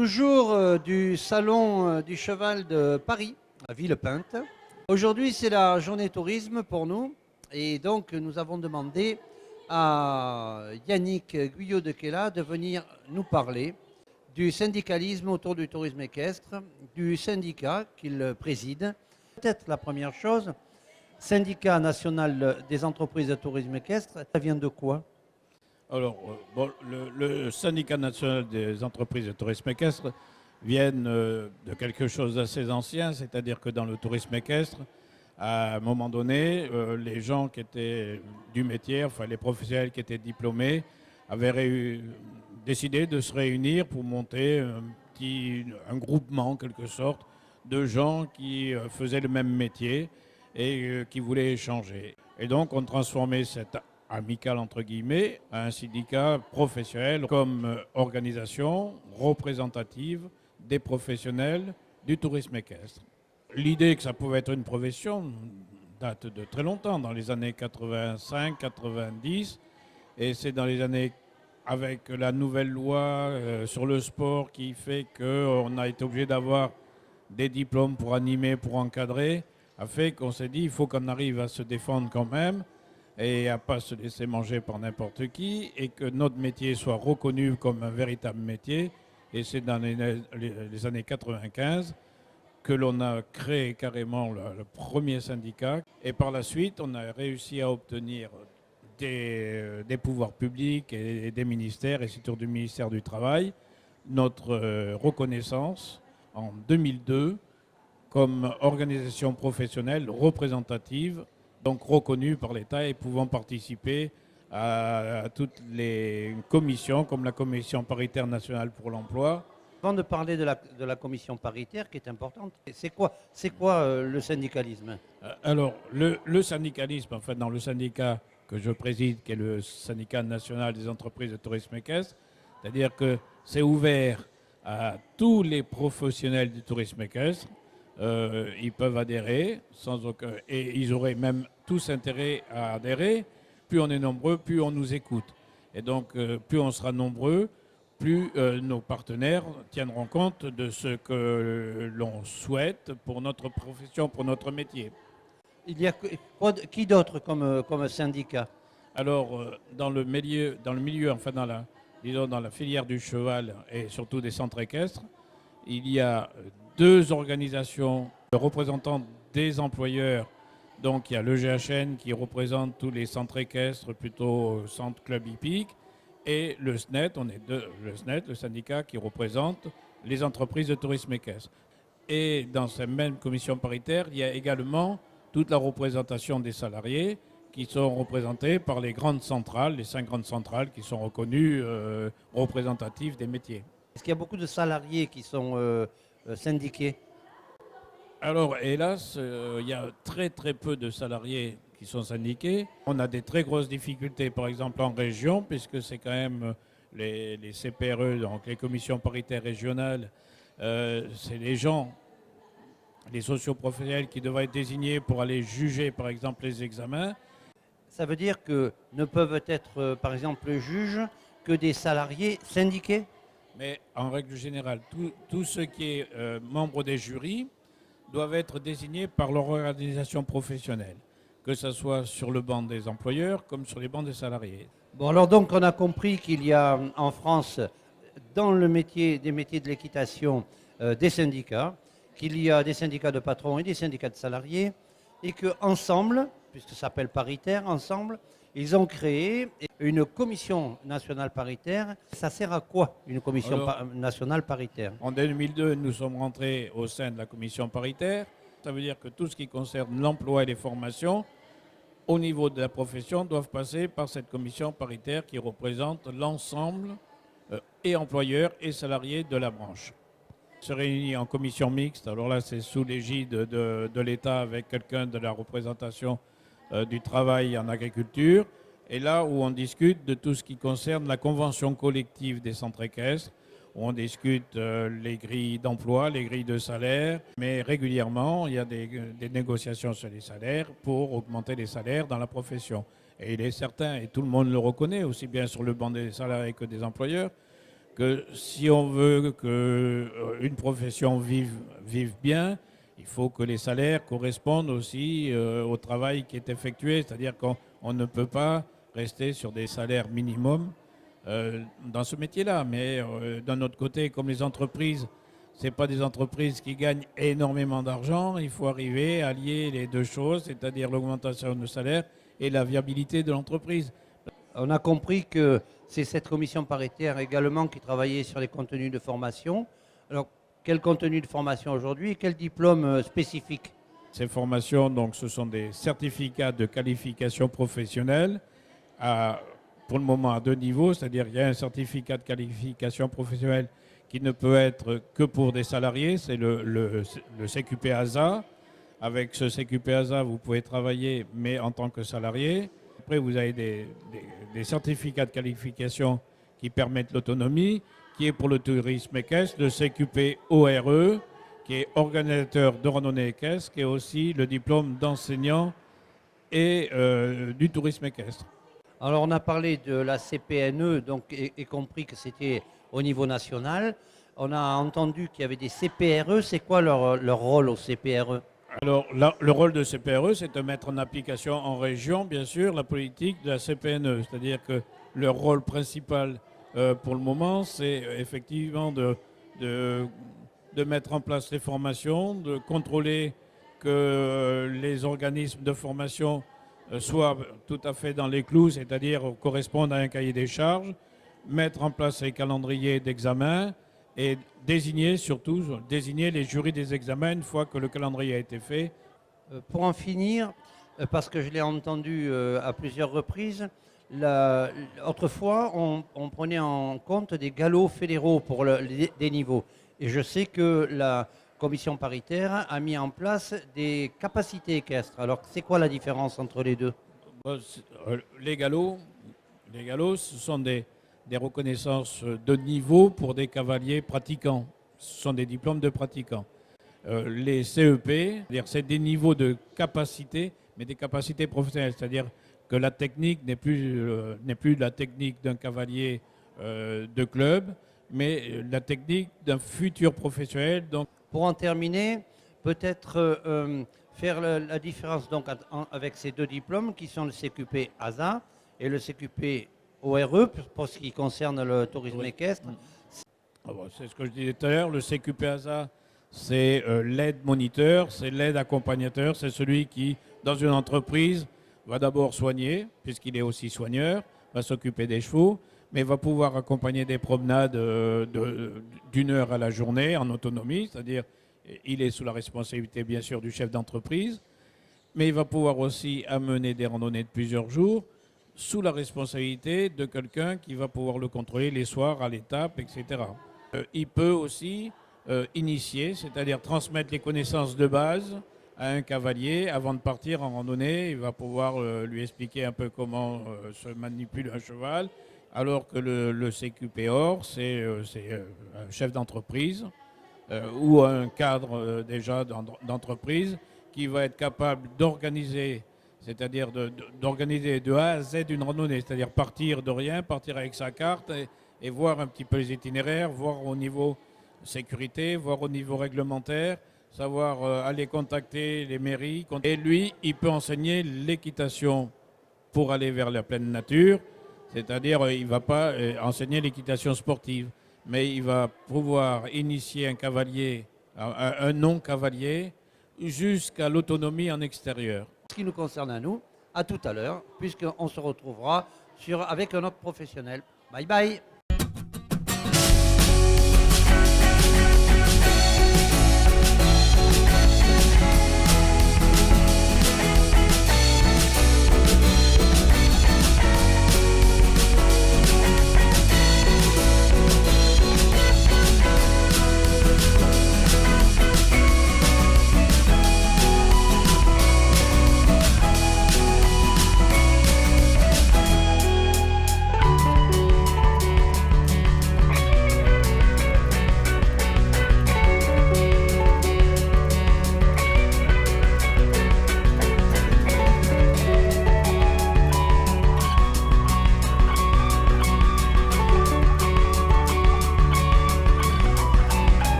Toujours du Salon du Cheval de Paris, à Villepinte. Aujourd'hui, c'est la journée tourisme pour nous. Et donc, nous avons demandé à Yannick Guyot de Quella de venir nous parler du syndicalisme autour du tourisme équestre, du syndicat qu'il préside. Peut-être la première chose, syndicat national des entreprises de tourisme équestre, ça vient de quoi? Alors, le syndicat national des entreprises de tourisme équestre vient de quelque chose d'assez ancien, c'est-à-dire que dans le tourisme équestre, à un moment donné, les gens qui étaient du métier, enfin les professionnels qui étaient diplômés, avaient décidé de se réunir pour monter un groupement, en quelque sorte, de gens qui faisaient le même métier et qui voulaient échanger. Et donc, on transformait cette amical entre guillemets, à un syndicat professionnel comme organisation représentative des professionnels du tourisme équestre. L'idée que ça pouvait être une profession date de très longtemps, dans les années 85-90, et c'est dans les années avec la nouvelle loi sur le sport qui fait qu'on a été obligé d'avoir des diplômes pour animer, pour encadrer, a fait qu'on s'est dit il faut qu'on arrive à se défendre quand même et à ne pas se laisser manger par n'importe qui, et que notre métier soit reconnu comme un véritable métier. Et c'est dans les années 95 que l'on a créé carrément le premier syndicat. Et par la suite, on a réussi à obtenir des pouvoirs publics et des ministères, et surtout du ministère du Travail, notre reconnaissance en 2002 comme organisation professionnelle représentative, donc reconnus par l'État et pouvant participer à toutes les commissions, comme la commission paritaire nationale pour l'emploi. Avant de parler de la commission paritaire, qui est importante, c'est quoi le syndicalisme? Alors, le syndicalisme, enfin dans le syndicat que je préside, qui est le syndicat national des entreprises de tourisme équestre, c'est-à-dire que c'est ouvert à tous les professionnels du tourisme équestre. Ils peuvent adhérer sans aucun, et ils auraient même tous intérêt à adhérer. Plus on est nombreux, plus on nous écoute. Et donc, plus on sera nombreux, plus nos partenaires tiendront compte de ce que l'on souhaite pour notre profession, pour notre métier. Il y a qui d'autre comme syndicat? Alors, dans le milieu, enfin disons dans la filière du cheval et surtout des centres équestres, il y a deux organisations de représentants des employeurs. Donc il y a le GHN qui représente tous les centres équestres, plutôt centre club hippique, et le SNET, le SNET, le syndicat qui représente les entreprises de tourisme équestre. Et dans cette même commission paritaire, il y a également toute la représentation des salariés qui sont représentés par les grandes centrales, les 5 grandes centrales qui sont reconnues représentatives des métiers. Est-ce qu'il y a beaucoup de salariés qui sont syndiqués? Alors, hélas, il y a très très peu de salariés qui sont syndiqués. On a des très grosses difficultés, par exemple en région, puisque c'est quand même les CPRE, donc les commissions paritaires régionales, c'est les gens, les socioprofessionnels qui devraient être désignés pour aller juger, par exemple, les examens. Ça veut dire que ne peuvent être, par exemple, juges que des salariés syndiqués? Mais en règle générale, tout ce qui est membre des jurys doivent être désignés par leur organisation professionnelle, que ce soit sur le banc des employeurs comme sur les bancs des salariés. Bon, alors donc on a compris qu'il y a en France, dans le métier des métiers de l'équitation, des syndicats, qu'il y a des syndicats de patrons et des syndicats de salariés, et qu'ensemble, puisque ça s'appelle paritaire, ensemble, ils ont créé une commission nationale paritaire. Ça sert à quoi, une commission nationale paritaire? En 2002, nous sommes rentrés au sein de la commission paritaire. Ça veut dire que tout ce qui concerne l'emploi et les formations, au niveau de la profession, doivent passer par cette commission paritaire qui représente l'ensemble et employeurs et salariés de la branche. Se réunit en commission mixte. Alors là, c'est sous l'égide de l'État avec quelqu'un de la représentation du travail en agriculture, et là où on discute de tout ce qui concerne la convention collective des centres équestres, où on discute les grilles d'emploi, les grilles de salaire, mais régulièrement il y a des négociations sur les salaires pour augmenter les salaires dans la profession. Et il est certain, et tout le monde le reconnaît, aussi bien sur le banc des salariés que des employeurs, que si on veut qu'une profession vive bien, il faut que les salaires correspondent aussi au travail qui est effectué. C'est-à-dire qu'on ne peut pas rester sur des salaires minimums dans ce métier-là. Mais d'un autre côté, comme les entreprises, ce n'est pas des entreprises qui gagnent énormément d'argent, il faut arriver à lier les deux choses, c'est-à-dire l'augmentation de salaire et la viabilité de l'entreprise. On a compris que c'est cette commission paritaire également qui travaillait sur les contenus de formation. Alors, quel contenu de formation aujourd'hui et quel diplôme spécifique? Ces formations, donc, ce sont des certificats de qualification professionnelle, pour le moment à deux niveaux, c'est-à-dire qu'il y a un certificat de qualification professionnelle qui ne peut être que pour des salariés, c'est le CQP ASA. Avec ce CQP ASA, vous pouvez travailler, mais en tant que salarié. Après, vous avez des certificats de qualification qui permettent l'autonomie, qui est pour le tourisme équestre, le CQP ORE, qui est organisateur de randonnée équestre, qui est aussi le diplôme d'enseignant et du tourisme équestre. Alors, on a parlé de la CPNE, donc, et compris que c'était au niveau national. On a entendu qu'il y avait des CPRE. C'est quoi leur rôle au CPRE? Alors, là, le rôle de CPRE, c'est de mettre en application en région, bien sûr, la politique de la CPNE. C'est-à-dire que leur rôle principal pour le moment, c'est effectivement de mettre en place les formations, de contrôler que les organismes de formation soient tout à fait dans les clous, c'est-à-dire correspondent à un cahier des charges, mettre en place les calendriers d'examen et désigner les jurys des examens une fois que le calendrier a été fait. Pour en finir, parce que je l'ai entendu à plusieurs reprises, autrefois on prenait en compte des galops fédéraux pour des niveaux. Et je sais que la commission paritaire a mis en place des capacités équestres. Alors c'est quoi la différence entre les deux? Les galops, ce sont des reconnaissances de niveau pour des cavaliers pratiquants. Ce sont des diplômes de pratiquants. Les CEP, c'est des niveaux de capacité, mais des capacités professionnelles. C'est-à-dire que la technique n'est plus la technique d'un cavalier de club, mais la technique d'un futur professionnel. Donc, pour en terminer, peut-être faire la différence donc, avec ces deux diplômes qui sont le CQP ASA et le CQP ORE pour ce qui concerne le tourisme équestre. C'est ce que je disais tout à l'heure, le CQP ASA, c'est l'aide moniteur, c'est l'aide accompagnateur, c'est celui qui, dans une entreprise, va d'abord soigner, puisqu'il est aussi soigneur, va s'occuper des chevaux, mais va pouvoir accompagner des promenades d'une heure à la journée en autonomie, c'est-à-dire il est sous la responsabilité bien sûr du chef d'entreprise, mais il va pouvoir aussi amener des randonnées de plusieurs jours sous la responsabilité de quelqu'un qui va pouvoir le contrôler les soirs à l'étape, etc. Il peut aussi initier, c'est-à-dire transmettre les connaissances de base à un cavalier avant de partir en randonnée. Il va pouvoir lui expliquer un peu comment se manipule un cheval, alors que le CQP OR, c'est un chef d'entreprise ou un cadre déjà d'entreprise qui va être capable d'organiser, c'est-à-dire d'organiser de A à Z une randonnée, c'est-à-dire partir de rien, partir avec sa carte et voir un petit peu les itinéraires, voir au niveau sécurité, voir au niveau réglementaire, savoir aller contacter les mairies. Et lui, il peut enseigner l'équitation pour aller vers la pleine nature, c'est-à-dire il ne va pas enseigner l'équitation sportive, mais il va pouvoir initier un cavalier, un non-cavalier, jusqu'à l'autonomie en extérieur. Ce qui nous concerne à nous, à tout à l'heure, puisqu'on se retrouvera avec un autre professionnel. Bye bye.